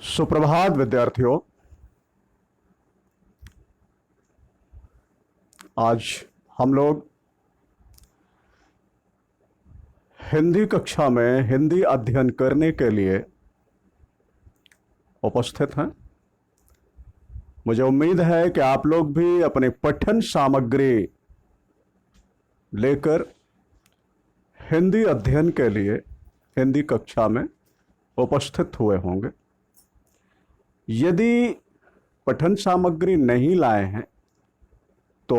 सुप्रभात विद्यार्थियों। आज हम लोग हिंदी कक्षा में हिंदी अध्ययन करने के लिए उपस्थित हैं। मुझे उम्मीद है कि आप लोग भी अपनी पठन सामग्री लेकर हिंदी अध्ययन के लिए हिंदी कक्षा में उपस्थित हुए होंगे। यदि पठन सामग्री नहीं लाए हैं तो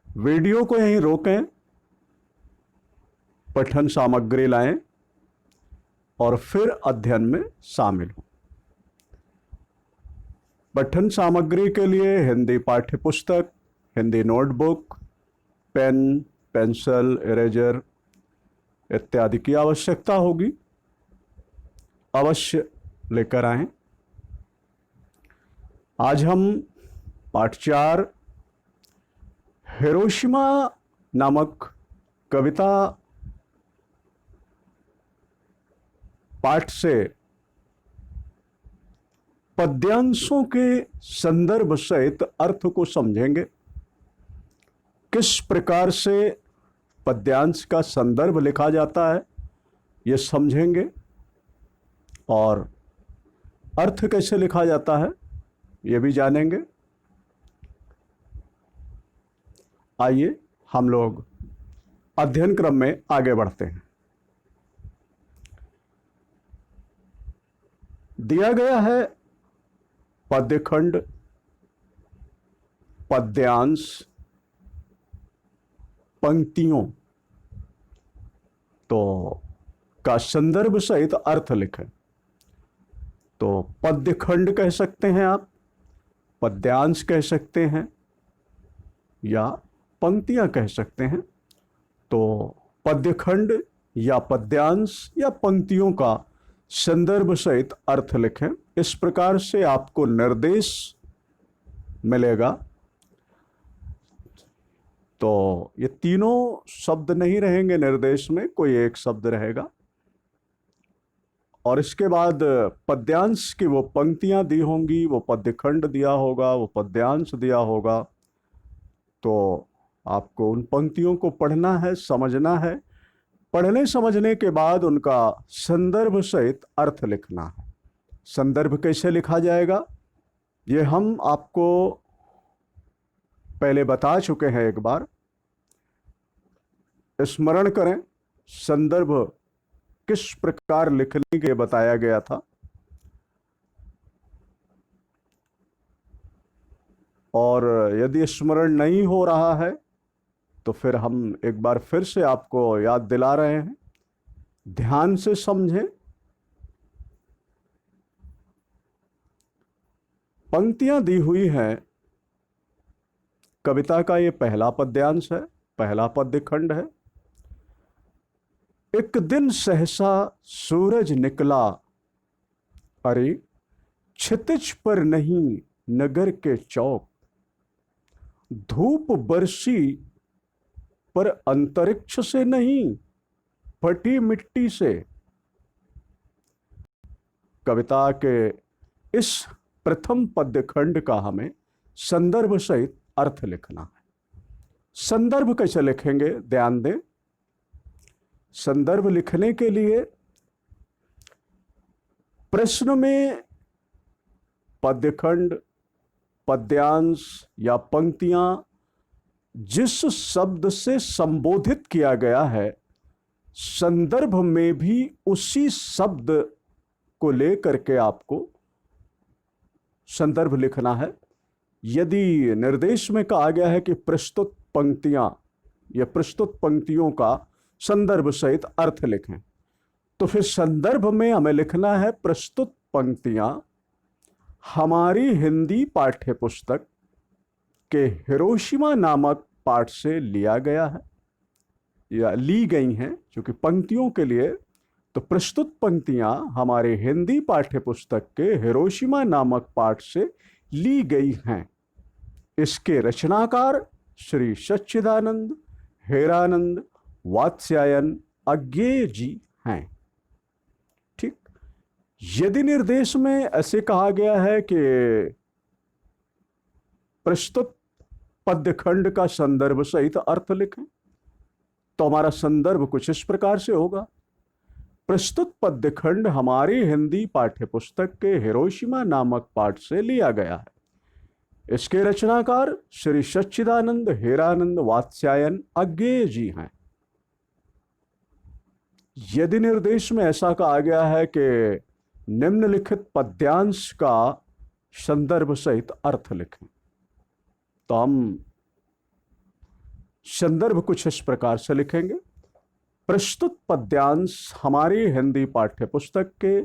वीडियो को यहीं रोकें, पठन सामग्री लाएं और फिर अध्ययन में शामिल हों। पठन सामग्री के लिए हिंदी पाठ्य पुस्तक, Hindi notebook, pen, pencil, eraser इत्यादि की आवश्यकता होगी। अवश्य लेकर आएं। आज हम पाठ 4 हिरोशिमा नामक कविता पाठ से पद्यांशों के संदर्भ सहित अर्थ को समझेंगे। किस प्रकार से पद्यांश का संदर्भ लिखा जाता है ये समझेंगे और अर्थ कैसे लिखा जाता है ये भी जानेंगे। आइए हम लोग अध्ययन क्रम में आगे बढ़ते हैं। दिया गया है पद्यखंड, पद्यांश, पंक्तियों तो का संदर्भ सहित अर्थ लिखें। तो पद्यखंड कह सकते हैं आप, पद्यांश कह सकते हैं या पंक्तियां कह सकते हैं। तो पद्यखंड या पद्यांश या पंक्तियों का संदर्भ सहित अर्थ लिखें। इस प्रकार से आपको निर्देश मिलेगा। तो ये तीनों शब्द नहीं रहेंगे निर्देश में, कोई एक शब्द रहेगा और इसके बाद पद्यांश की वो पंक्तियां दी होंगी, वो पद्यखंड दिया होगा, वो पद्यांश दिया होगा। तो आपको उन पंक्तियों को पढ़ना है, समझना है। पढ़ने समझने के बाद उनका संदर्भ सहित अर्थ लिखना है। संदर्भ कैसे लिखा जाएगा ये हम आपको पहले बता चुके हैं। एक बार स्मरण करें, संदर्भ किस प्रकार लिखने के बताया गया था। और यदि स्मरण नहीं हो रहा है तो फिर हम एक बार फिर से आपको याद दिला रहे हैं। ध्यान से समझें। पंक्तियां दी हुई हैं। कविता का ये पहला पद्यांश है, पहला पद्यखंड है। एक दिन सहसा सूरज निकला, अरे क्षितिज पर नहीं नगर के चौक, धूप बरसी पर अंतरिक्ष से नहीं फटी मिट्टी से। कविता के इस प्रथम पद्यखंड का हमें संदर्भ सहित अर्थ लिखना है। संदर्भ कैसे लिखेंगे ध्यान दें। संदर्भ लिखने के लिए प्रश्न में पद्यखंड, पद्यांश या पंक्तियां जिस शब्द से संबोधित किया गया है, संदर्भ में भी उसी शब्द को लेकर के आपको संदर्भ लिखना है। यदि निर्देश में कहा गया है कि प्रस्तुत पंक्तियां या प्रस्तुत पंक्तियों का संदर्भ सहित अर्थ लिखें, तो फिर संदर्भ में हमें लिखना है प्रस्तुत पंक्तियां हमारी हिंदी पाठ्य पुस्तक के हिरोशिमा नामक पाठ से लिया गया है या ली गई हैं। क्योंकि पंक्तियों के लिए तो प्रस्तुत पंक्तियां हमारे हिंदी पाठ्य पुस्तक के हिरोशिमा नामक पाठ से ली गई हैं। इसके रचनाकार श्री सच्चिदानंद हेरानंद वात्स्यायन अज्ञेय जी हैं। ठीक। यदि निर्देश में ऐसे कहा गया है कि प्रस्तुत पद्यखंड का संदर्भ सहित अर्थ लिखें, तो हमारा संदर्भ कुछ इस प्रकार से होगा। प्रस्तुत पद्यखंड हमारी हिंदी पाठ्यपुस्तक के हिरोशिमा नामक पाठ से लिया गया है। इसके रचनाकार श्री सच्चिदानंद हेरानंद वात्स्यायन अज्ञेय जी हैं। यदि निर्देश में ऐसा कहा गया है कि निम्नलिखित पद्यांश का संदर्भ सहित अर्थ लिखें, तो हम संदर्भ कुछ इस प्रकार से लिखेंगे। प्रस्तुत पद्यांश हमारी हिंदी पाठ्यपुस्तक के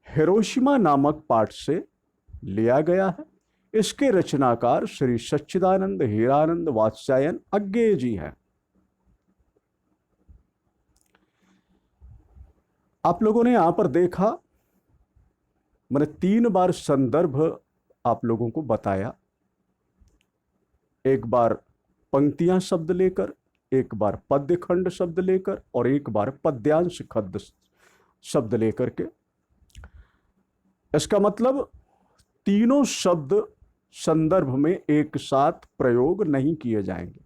हिरोशिमा नामक पाठ से लिया गया है। इसके रचनाकार श्री सच्चिदानंद हीरानंद वात्स्यायन अज्ञेय जी हैं। आप लोगों ने यहां पर देखा, मैंने 3 बार संदर्भ आप लोगों को बताया। एक बार पंक्तियां शब्द लेकर, एक बार पद्यखंड शब्द लेकर और एक बार पद्यांश खंड शब्द लेकर के। इसका मतलब तीनों शब्द संदर्भ में एक साथ प्रयोग नहीं किए जाएंगे,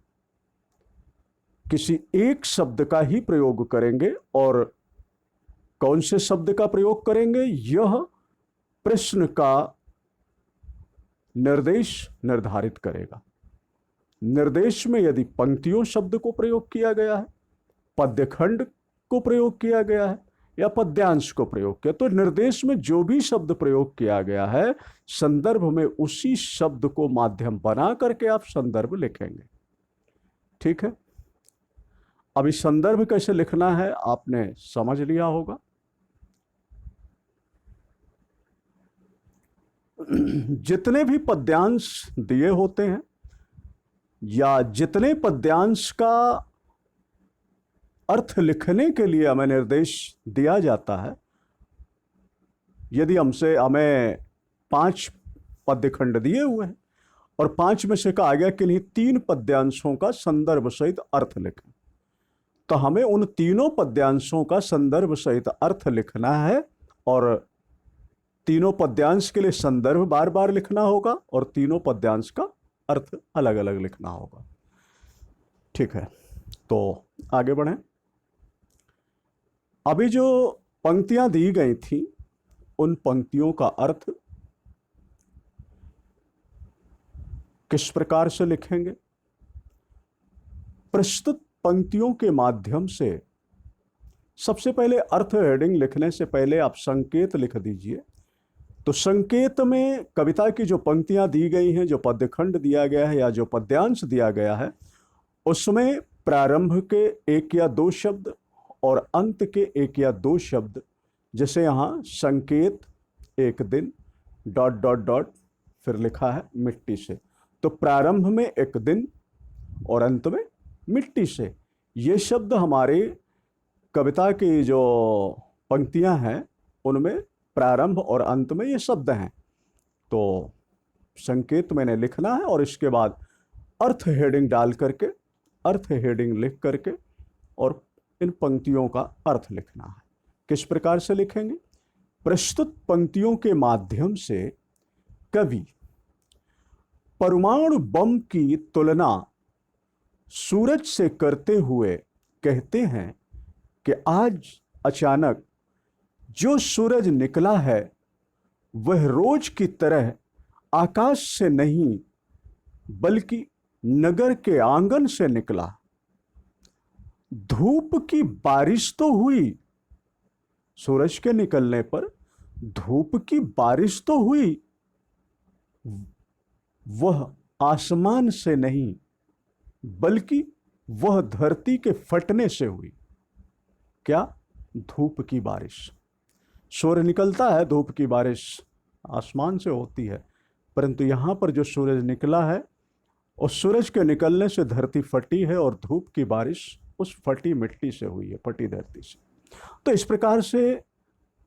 किसी एक शब्द का ही प्रयोग करेंगे। और कौन से शब्द का प्रयोग करेंगे, यह प्रश्न का निर्देश निर्धारित करेगा। निर्देश में यदि पंक्तियों शब्द को प्रयोग किया गया है, पद्यखंड को प्रयोग किया गया है या पद्यांश को प्रयोग किया, तो निर्देश में जो भी शब्द प्रयोग किया गया है, संदर्भ में उसी शब्द को माध्यम बना करके आप संदर्भ लिखेंगे। ठीक है। अभी संदर्भ कैसे लिखना है आपने समझ लिया होगा। जितने भी पद्यांश दिए होते हैं या जितने पद्यांश का अर्थ लिखने के लिए हमें निर्देश दिया जाता है, यदि हमें 5 पद्यखंड दिए हुए हैं और 5 में से कहा गया कि नहीं 3 पद्यांशों का संदर्भ सहित अर्थ लिखें, तो हमें उन तीनों पद्यांशों का संदर्भ सहित अर्थ लिखना है। और तीनों पद्यांश के लिए संदर्भ बार बार लिखना होगा और तीनों पद्यांश का अर्थ अलग अलग लिखना होगा। ठीक है, तो आगे बढ़ें। अभी जो पंक्तियां दी गई थी, उन पंक्तियों का अर्थ किस प्रकार से लिखेंगे। प्रस्तुत पंक्तियों के माध्यम से सबसे पहले अर्थ हेडिंग लिखने से पहले आप संकेत लिख दीजिए। तो संकेत में कविता की जो पंक्तियां दी गई हैं, जो पद्यखंड दिया गया है या जो पद्यांश दिया गया है, उसमें प्रारंभ के 1 या 2 शब्द और अंत के 1 या 2 शब्द, जैसे यहाँ संकेत 1 दिन ... फिर लिखा है मिट्टी से, तो प्रारंभ में 1 दिन और अंत में मिट्टी से। ये शब्द हमारे कविता की जो पंक्तियां हैं उनमें प्रारंभ और अंत में ये शब्द हैं। तो संकेत मैंने लिखना है और इसके बाद अर्थ हेडिंग डाल करके, अर्थ हेडिंग लिख करके और इन पंक्तियों का अर्थ लिखना है। किस प्रकार से लिखेंगे। प्रस्तुत पंक्तियों के माध्यम से कवि परमाणु बम की तुलना सूरज से करते हुए कहते हैं कि आज अचानक जो सूरज निकला है वह रोज की तरह आकाश से नहीं बल्कि नगर के आंगन से निकला। धूप की बारिश तो हुई, सूरज के निकलने पर धूप की बारिश तो हुई, वह आसमान से नहीं बल्कि वह धरती के फटने से हुई। क्या? धूप की बारिश। सूर्य निकलता है, धूप की बारिश आसमान से होती है, परंतु यहां पर जो सूरज निकला है उस सूरज के निकलने से धरती फटी है और धूप की बारिश उस फटी मिट्टी से हुई है, फटी धरती से। तो इस प्रकार से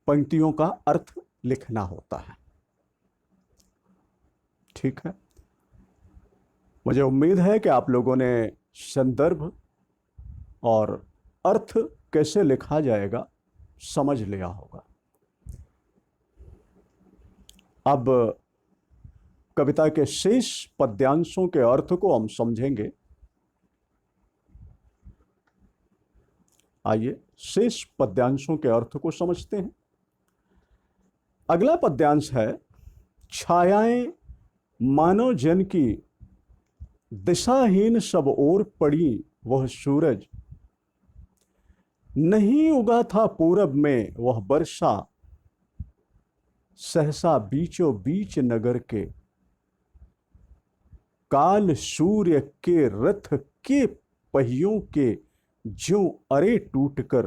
पंक्तियों का अर्थ लिखना होता है। ठीक है, मुझे उम्मीद है कि आप लोगों ने संदर्भ और अर्थ कैसे लिखा जाएगा समझ लिया होगा। अब कविता के शेष पद्यांशों के अर्थ को हम समझेंगे। आइए शेष पद्यांशों के अर्थ को समझते हैं। अगला पद्यांश है, छायाएं मानव जन की दिशाहीन सब ओर पड़ी, वह सूरज नहीं उगा था पूरब में, वह वर्षा सहसा बीचों बीच नगर के, काल सूर्य के रथ के पहियों के जो अरे टूटकर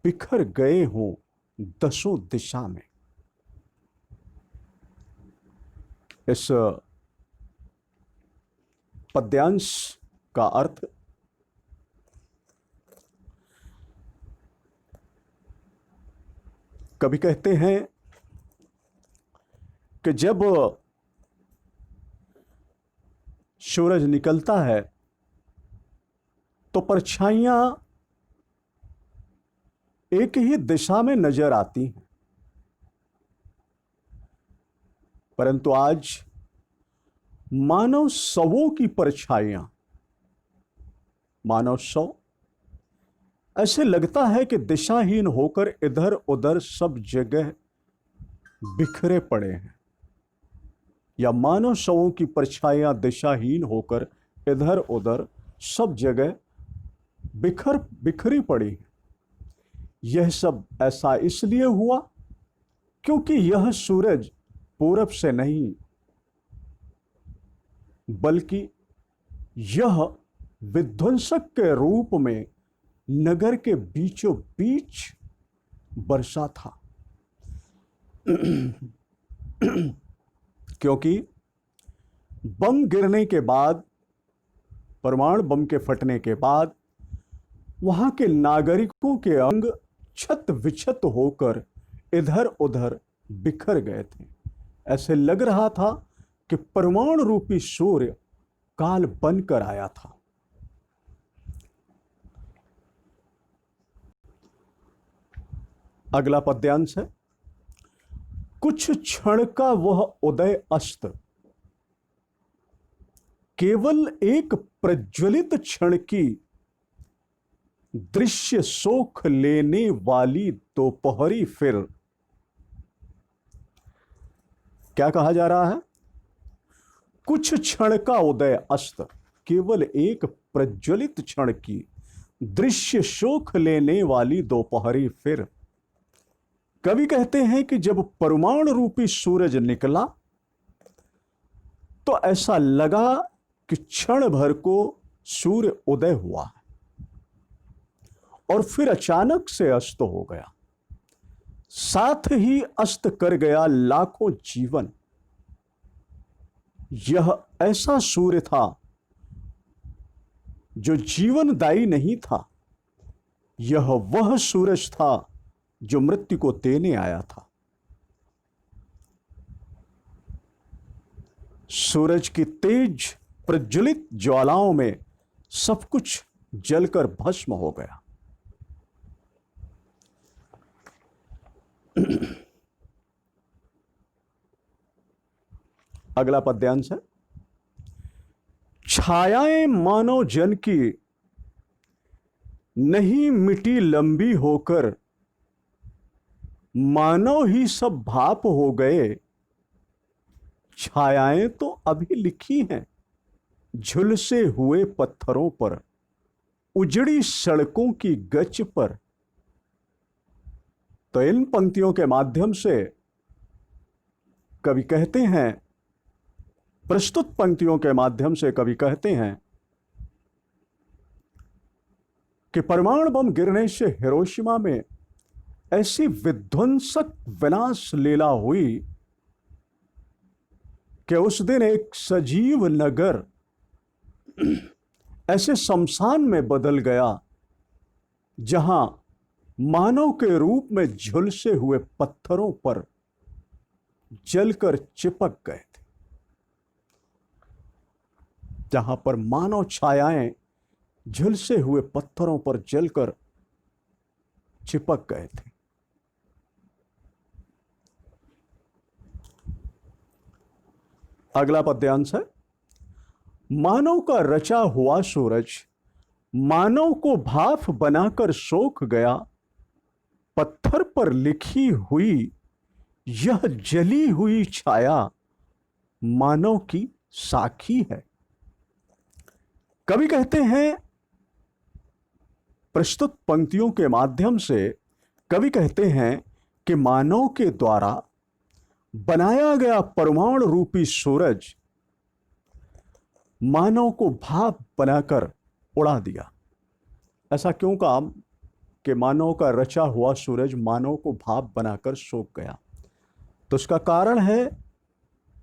बिखर गए हों दसों दिशा में। इस पद्यांश का अर्थ, कवि कहते हैं कि जब सूरज निकलता है तो परछाइयां एक ही दिशा में नजर आती हैं, परंतु आज मानव शवों की परछाइयां, मानव शव ऐसे लगता है कि दिशाहीन होकर इधर उधर सब जगह बिखरे पड़े हैं, या मानव शवों की परछाइयां दिशाहीन होकर इधर उधर सब जगह बिखरी पड़ी हैं। यह सब ऐसा इसलिए हुआ क्योंकि यह सूरज पूरब से नहीं, बल्कि यह विध्वंसक के रूप में नगर के बीचों बीच बरसा था। क्योंकि बम गिरने के बाद, परमाणु बम के फटने के बाद वहां के नागरिकों के अंग छत विछत होकर इधर उधर बिखर गए थे। ऐसे लग रहा था कि परमाणु रूपी सूर्य काल बनकर आया था। अगला पद्यांश है, कुछ क्षण का वह उदय अस्त, केवल एक प्रज्वलित क्षण की दृश्य सोख लेने वाली दोपहरी फिर। क्या कहा जा रहा है? कुछ क्षण का उदय अस्त, केवल एक प्रज्वलित क्षण की दृश्य सोख लेने वाली दोपहरी फिर। कवि कहते हैं कि जब परमाणु रूपी सूरज निकला तो ऐसा लगा कि क्षण भर को सूर्य उदय हुआ और फिर अचानक से अस्त हो गया, साथ ही अस्त कर गया लाखों जीवन। यह ऐसा सूर्य था जो जीवनदायी नहीं था, यह वह सूरज था जो मृत्यु को देने आया था। सूरज की तेज प्रज्वलित ज्वालाओं में सब कुछ जलकर भस्म हो गया। अगला पद्यांश है, छायाएं मानव जन की नहीं मिटी लंबी होकर, मानव ही सब भाप हो गए। छायाएं तो अभी लिखी हैं झुलसे हुए पत्थरों पर, उजड़ी सड़कों की गच पर। तो इन पंक्तियों के माध्यम से कवि कहते हैं, प्रस्तुत पंक्तियों के माध्यम से कवि कहते हैं कि परमाणु बम गिरने से हिरोशिमा में ऐसी विध्वंसक विनाश लीला हुई कि उस दिन एक सजीव नगर ऐसे शमशान में बदल गया जहां मानव के रूप में झुलसे हुए पत्थरों पर जलकर चिपक गए थे, जहां पर मानव छायाएं झुलसे हुए पत्थरों पर जलकर चिपक गए थे। अगला पद्यांश है, मानव का रचा हुआ सूरज मानव को भाफ बनाकर सोख गया, पत्थर पर लिखी हुई यह जली हुई छाया मानव की साखी है। कवि कहते हैं, प्रस्तुत पंक्तियों के माध्यम से कवि कहते हैं कि मानव के द्वारा बनाया गया परमाणु रूपी सूरज मानव को भाप बनाकर उड़ा दिया। ऐसा क्यों कहा कि मानव का रचा हुआ सूरज मानव को भाप बनाकर सोख गया? तो इसका कारण है,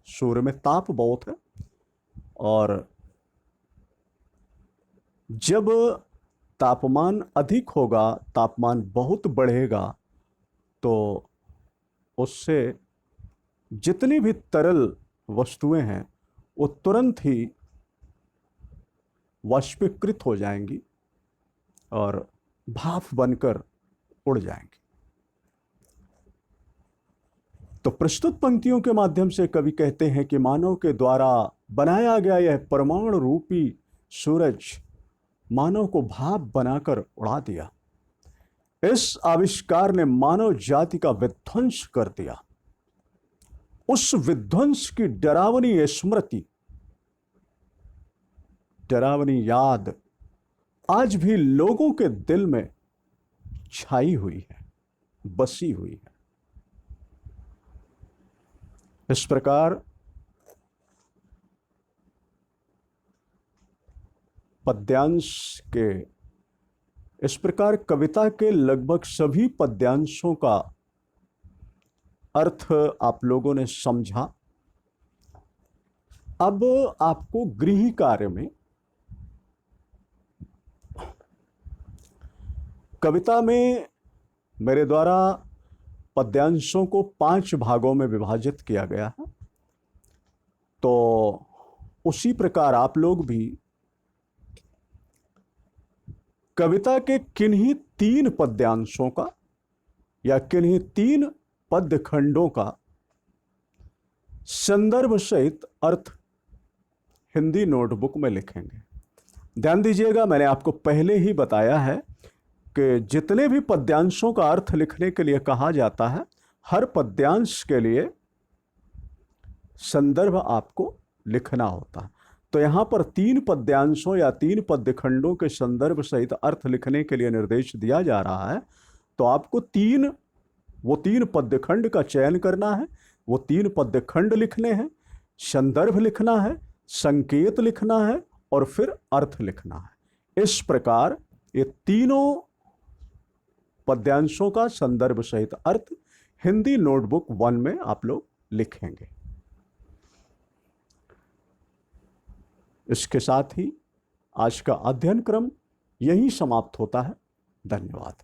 सूर्य में ताप बहुत है, और जब तापमान अधिक होगा, तापमान बहुत बढ़ेगा, तो उससे जितनी भी तरल वस्तुएं हैं वो तुरंत ही वाष्पीकृत हो जाएंगी और भाप बनकर उड़ जाएंगी। तो प्रस्तुत पंक्तियों के माध्यम से कवि कहते हैं कि मानव के द्वारा बनाया गया यह परमाणु रूपी सूरज मानव को भाप बनाकर उड़ा दिया। इस आविष्कार ने मानव जाति का विध्वंस कर दिया। उस विध्वंस की डरावनी स्मृति, डरावनी याद आज भी लोगों के दिल में छाई हुई है, बसी हुई है। इस प्रकार पद्यांश के, इस प्रकार कविता के लगभग सभी पद्यांशों का अर्थ आप लोगों ने समझा। अब आपको गृह कार्य में कविता में मेरे द्वारा पद्यांशों को 5 भागों में विभाजित किया गया है। तो उसी प्रकार आप लोग भी कविता के किन्हीं 3 पद्यांशों का या किन्हीं 3 पद्य खंडों का संदर्भ सहित अर्थ हिंदी नोटबुक में लिखेंगे। ध्यान दीजिएगा, मैंने आपको पहले ही बताया है कि जितने भी पद्यांशों का अर्थ लिखने के लिए कहा जाता है, हर पद्यांश के लिए संदर्भ आपको लिखना होता है। तो यहां पर 3 पद्यांशों या 3 पद्य खंडों के संदर्भ सहित अर्थ लिखने के लिए निर्देश दिया जा रहा है। तो आपको 3 पद्य खंड का चयन करना है, वो 3 पद्य खंड लिखने हैं, संदर्भ लिखना है, संकेत लिखना है और फिर अर्थ लिखना है। इस प्रकार ये तीनों पद्यांशों का संदर्भ सहित अर्थ हिंदी नोटबुक 1 में आप लोग लिखेंगे। इसके साथ ही आज का अध्ययन क्रम यहीं समाप्त होता है। धन्यवाद।